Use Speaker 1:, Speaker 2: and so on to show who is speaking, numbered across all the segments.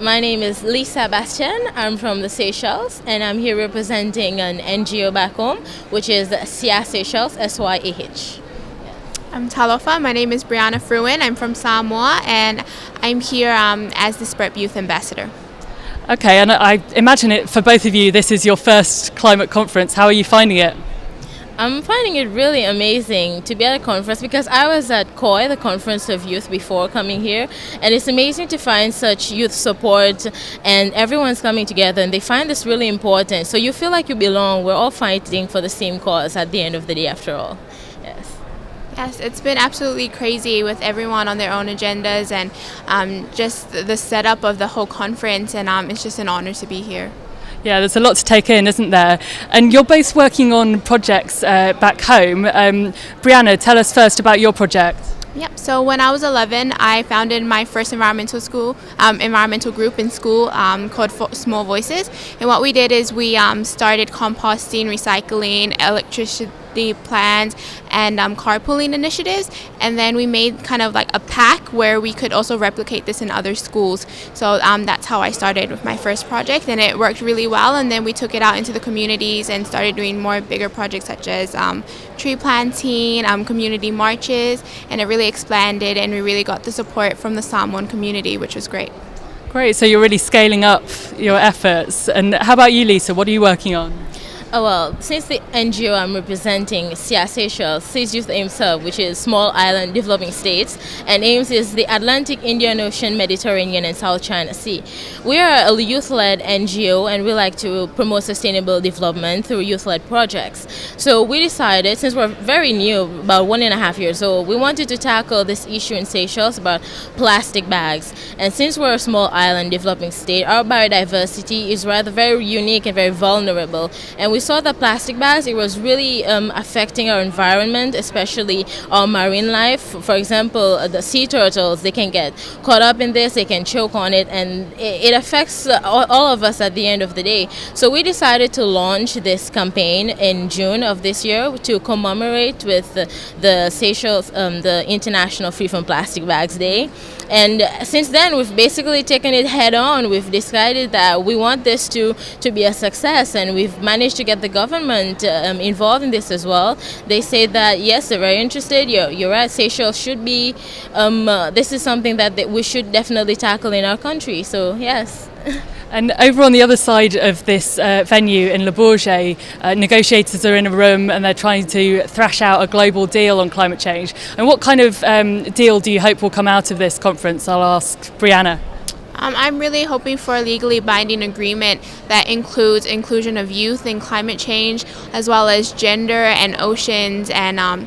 Speaker 1: My name is Lisa Bastian. I'm from the Seychelles, and I'm here representing an NGO back home, which is SYAH Seychelles, SYAH.
Speaker 2: I'm Talofa. My name is Brianna Fruin. I'm from Samoa, and I'm here as the SPREP Youth Ambassador.
Speaker 3: Okay, and I imagine it for both of you, this is your first climate conference. How are you finding it?
Speaker 1: I'm finding it really amazing to be at a conference because I was at COI, the Conference of Youth, before coming here, and it's amazing to find such youth support and everyone's coming together and they find this really important. So you feel like you belong. We're all fighting for the same cause at the end of the day after all. Yes.
Speaker 2: Yes, it's been absolutely crazy with everyone on their own agendas and just the setup of the whole conference, and it's just an honor to be here.
Speaker 3: Yeah, there's a lot to take in, isn't there? And you're both working on projects back home. Brianna, tell us first about your project.
Speaker 2: Yep. So when I was 11, I founded my first environmental group in school called Small Voices. And what we did is we started composting, recycling, electricity plans, and carpooling initiatives. And then we made kind of like a pack where we could also replicate this in other schools. So that's how I started with my first project, and it worked really well. And then we took it out into the communities and started doing more bigger projects such as tree planting, community marches, and it really expanded, and we really got the support from the Samoan community, which was great.
Speaker 3: Great, so you're really scaling up your efforts. And how about you, Lisa? What are you working on?
Speaker 1: Oh, well, since the NGO I'm representing, SYAH Seychelles, Seas Youth Aims Hub, which is Small Island Developing States, and AIMS is the Atlantic, Indian Ocean, Mediterranean, and South China Sea. We are a youth-led NGO, and we like to promote sustainable development through youth-led projects. So we decided, since we're very new, about 1.5 years old, we wanted to tackle this issue in Seychelles about plastic bags. And since we're a small island developing state, our biodiversity is rather very unique and very vulnerable. And we saw that plastic bags, it was really affecting our environment, especially our marine life. For example, the sea turtles, they can get caught up in this, they can choke on it, and it affects all of us at the end of the day. So we decided to launch this campaign in June of this year to commemorate with the Seychelles, the International Free from Plastic Bags Day. And since then, we've basically taken it head on. We've decided that we want this to be a success, and we've managed to get the government involved in this as well. They say that yes, they're very interested. You're right, Seychelles should be, this is something that we should definitely tackle in our country, so yes.
Speaker 3: And over on the other side of this venue in Le Bourget, negotiators are in a room and they're trying to thrash out a global deal on climate change. And what kind of deal do you hope will come out of this conference? I'll ask Brianna.
Speaker 2: I'm really hoping for a legally binding agreement that includes inclusion of youth in climate change, as well as gender and oceans, and a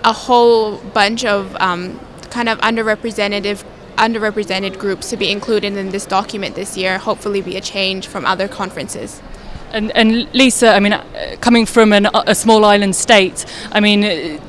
Speaker 2: whole bunch of kind of underrepresented groups to be included in this document this year, hopefully be a change from other conferences.
Speaker 3: And Lisa, I mean, coming from a small island state, I mean,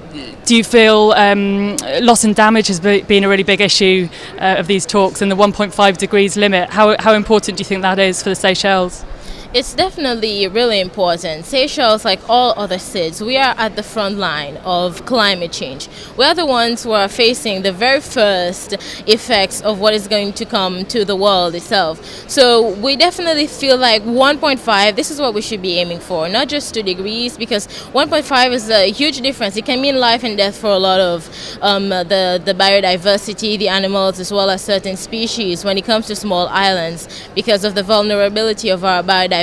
Speaker 3: do you feel loss and damage has been a really big issue of these talks, and the 1.5 degrees limit? How important do you think that is for the Seychelles?
Speaker 1: It's definitely really important. Seychelles, like all other states, we are at the front line of climate change. We are the ones who are facing the very first effects of what is going to come to the world itself. So we definitely feel like 1.5, this is what we should be aiming for, not just 2 degrees, because 1.5 is a huge difference. It can mean life and death for a lot of the biodiversity, the animals, as well as certain species when it comes to small islands, because of the vulnerability of our biodiversity.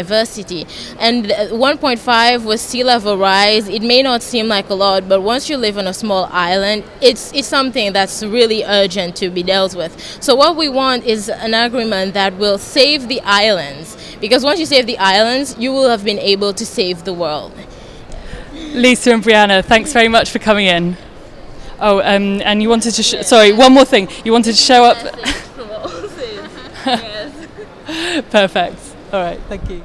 Speaker 1: And 1.5 with sea level rise, it may not seem like a lot, but once you live on a small island, it's something that's really urgent to be dealt with. So what we want is an agreement that will save the islands, because once you save the islands, you will have been able to save the world.
Speaker 3: Lisa and Brianna, thanks very much for coming in. Oh, and you wanted to sorry, one more thing. You wanted to show up.
Speaker 1: Yes.
Speaker 3: Perfect. All right, thank you.